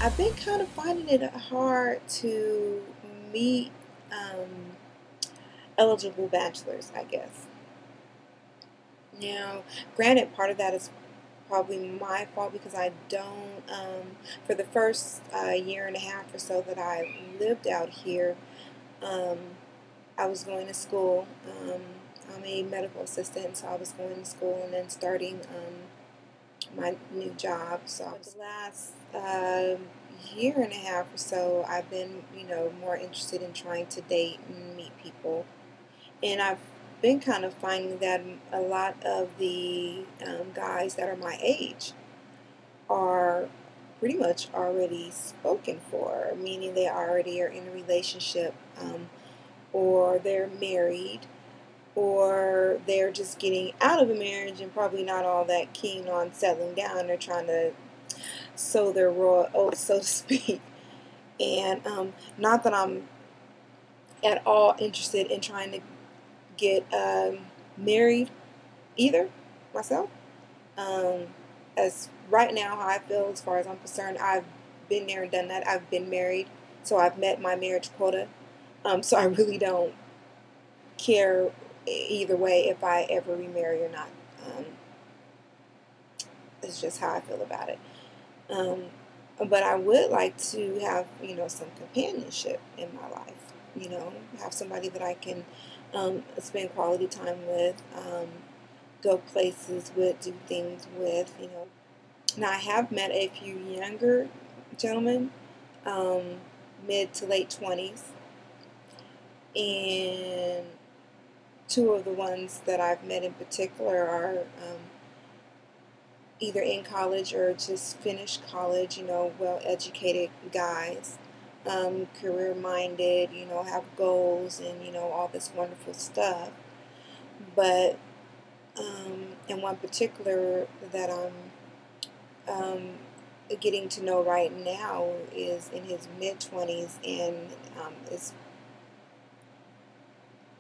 I've been kind of finding it hard to meet um, eligible bachelors, I guess. Now, granted, part of that is probably my fault because I don't, for the first year and a half or so that I lived out here, um, I was going to school. I'm a medical assistant, so I was going to school and then starting my new job. So the last year and a half or so, I've been, more interested in trying to date and meet people. And I've been kind of finding that a lot of the guys that are my age are pretty much already spoken for, meaning they already are in a relationship, or they're married, or they're just getting out of a marriage and probably not all that keen on settling down. They're trying to sow their raw oats, so to speak. And not that I'm at all interested in trying to get married either myself. Um, as right now, how I feel as far as I'm concerned, I've been there and done that. I've been married, so I've met my marriage quota. So I really don't care either way if I ever remarry or not. Um, it's just how I feel about it. Um, but I would like to have, some companionship in my life. Have somebody that I can spend quality time with, go places with, do things with. Now, I have met a few younger gentlemen, um, mid to late 20s, and two of the ones that I've met in particular are either in college or just finished college, well-educated guys, career-minded, have goals and, all this wonderful stuff. But in one particular that I'm getting to know right now is in his mid-20s and is,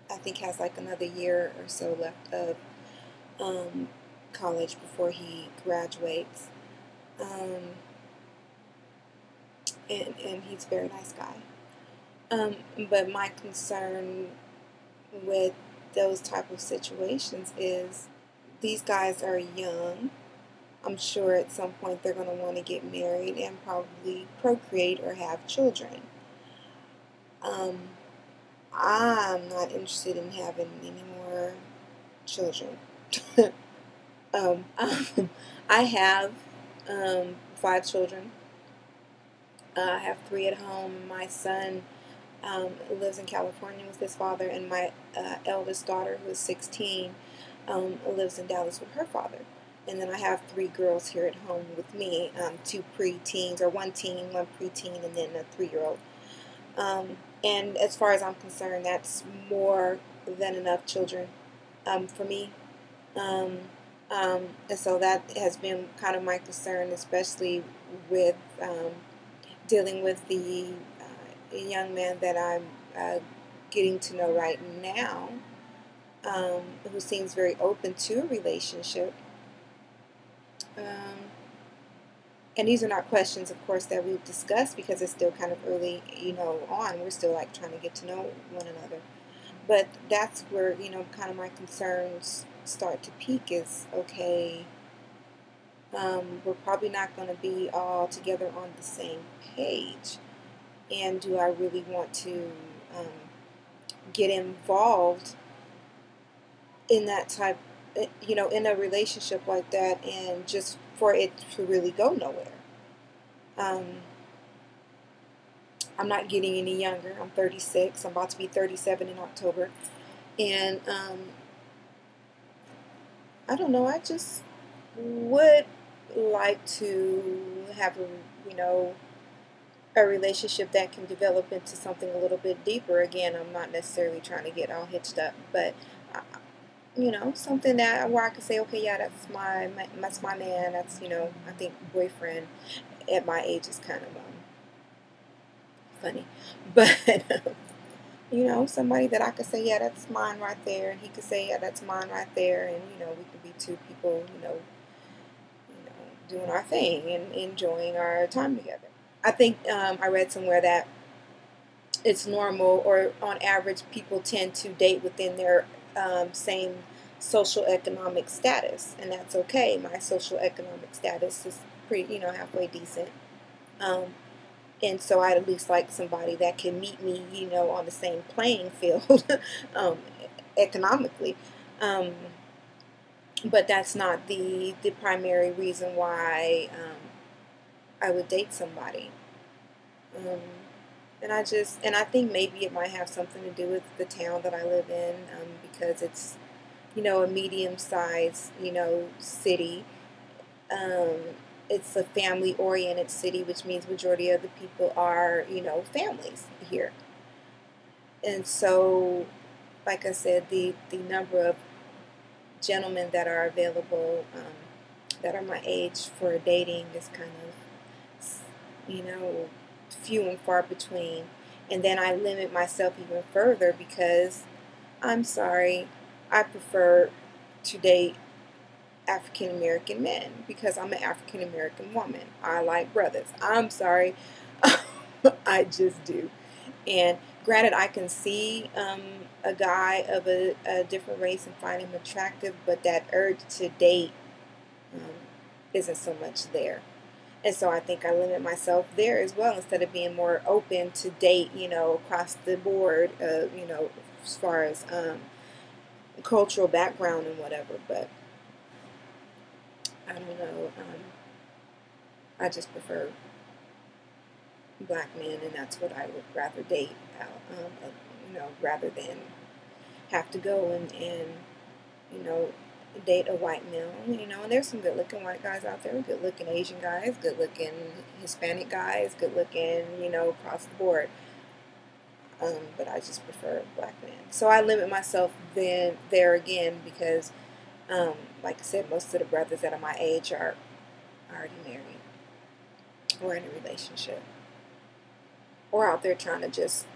I think, has like another year or so left of college before he graduates. Um, and he's a very nice guy. But my concern with those type of situations is these guys are young. I'm sure at some point they're going to want to get married and probably procreate or have children. Um, I'm not interested in having any more children. um, I have 5 children. I have 3 at home. My son lives in California with his father, and my eldest daughter, who is 16, lives in Dallas with her father. And then I have 3 girls here at home with me, 2 preteens, or 1 teen, 1 preteen, and then a 3-year-old. And as far as I'm concerned, that's more than enough children for me. Um, and so that has been kind of my concern, especially with dealing with the young man that I'm getting to know right now, who seems very open to a relationship. Um, and these are not questions, of course, that we've discussed because it's still kind of early, on. We're still like trying to get to know one another. But that's where, kind of my concerns start to peak is, okay, we're probably not going to be all together on the same page. And do I really want to get involved in that type, in a relationship like that and just for it to really go nowhere? I'm not getting any younger. I'm 36. I'm about to be 37 in October. And I don't know. I just would like to have a relationship that can develop into something a little bit deeper. Again, I'm not necessarily trying to get all hitched up, but something that where I could say, okay, yeah, that's my man. That's I think boyfriend at my age is kind of funny, but somebody that I could say, yeah, that's mine right there, and he could say, yeah, that's mine right there, and we could be 2 people, doing our thing and enjoying our time together. I think I read somewhere that it's normal, or on average, people tend to date within their same social economic status, and that's okay. My social economic status is pretty, halfway decent. Um, and so I'd at least like somebody that can meet me, on the same playing field, um, economically. Um, but that's not the primary reason why I would date somebody. Um, and I think maybe it might have something to do with the town that I live in, because it's, a medium-sized, city. Um, it's a family-oriented city, which means majority of the people are, families here. And so, like I said, the number of gentlemen that are available, that are my age for dating, is kind of, few and far between. And then I limit myself even further because, I'm sorry, I prefer to date African American men because I'm an African American woman. I like brothers. I'm sorry. I just do. And granted, I can see a guy of a different race and find him attractive, but that urge to date um, isn't so much there. And so I think I limit myself there as well, instead of being more open to date, across the board, as far as cultural background and whatever. But I don't know. I just prefer black men, and that's what I would rather date, rather than have to go and you know, date a white male, and there's some good looking white guys out there, good looking Asian guys, good looking Hispanic guys, good looking, across the board. But I just prefer black men. So I limit myself then there again because, like I said, most of the brothers that are my age are already married or in a relationship or out there trying to just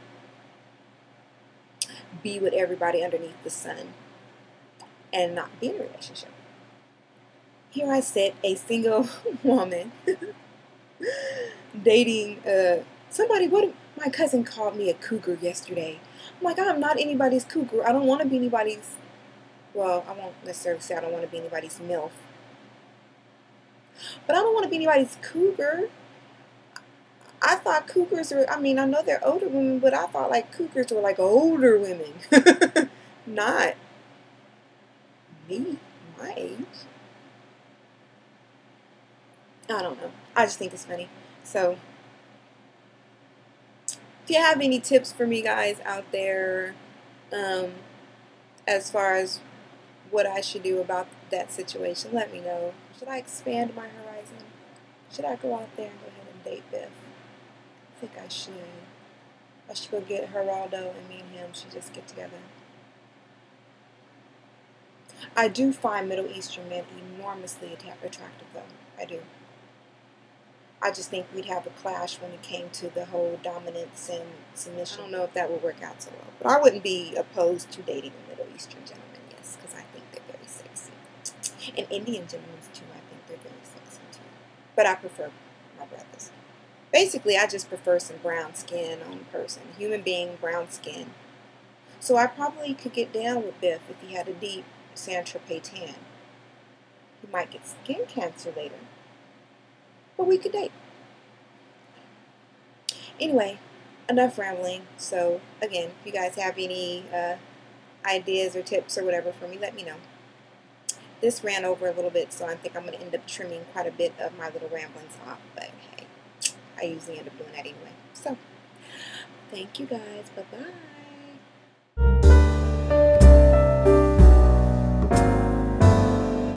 be with everybody underneath the sun and not be in a relationship. Here I sit, a single woman, dating somebody. What my cousin called me a cougar yesterday. I'm like, I'm not anybody's cougar. I don't want to be anybody's. Well, I won't necessarily say I don't want to be anybody's MILF, but I don't want to be anybody's cougar. I thought cougars were. I mean, I know they're older women, but I thought like cougars were like older women, not me, my age. I don't know. I just think it's funny. So, if you have any tips for me guys out there, um, as far as what I should do about that situation, let me know. Should I expand my horizon? Should I go out there and go ahead and date Biff? I think I should. I should go get Geraldo, and me and him should just get together. I do find Middle Eastern men enormously attractive, though. I do. I just think we'd have a clash when it came to the whole dominance and submission. I don't know if that would work out so well. But I wouldn't be opposed to dating a Middle Eastern gentleman, yes, because I think they're very sexy. And Indian gentlemen, too, I think they're very sexy, too. But I prefer my brothers. Basically, I just prefer some brown skin on a person. Human being, brown skin. So I probably could get down with Biff if he had a deep Saint-Tropez tan. He might get skin cancer later. But we could date. Anyway, enough rambling. So, again, if you guys have any ideas or tips or whatever for me, let me know. This ran over a little bit, so I think I'm going to end up trimming quite a bit of my little ramblings off. But, hey, I usually end up doing that anyway. So, thank you guys. Bye-bye.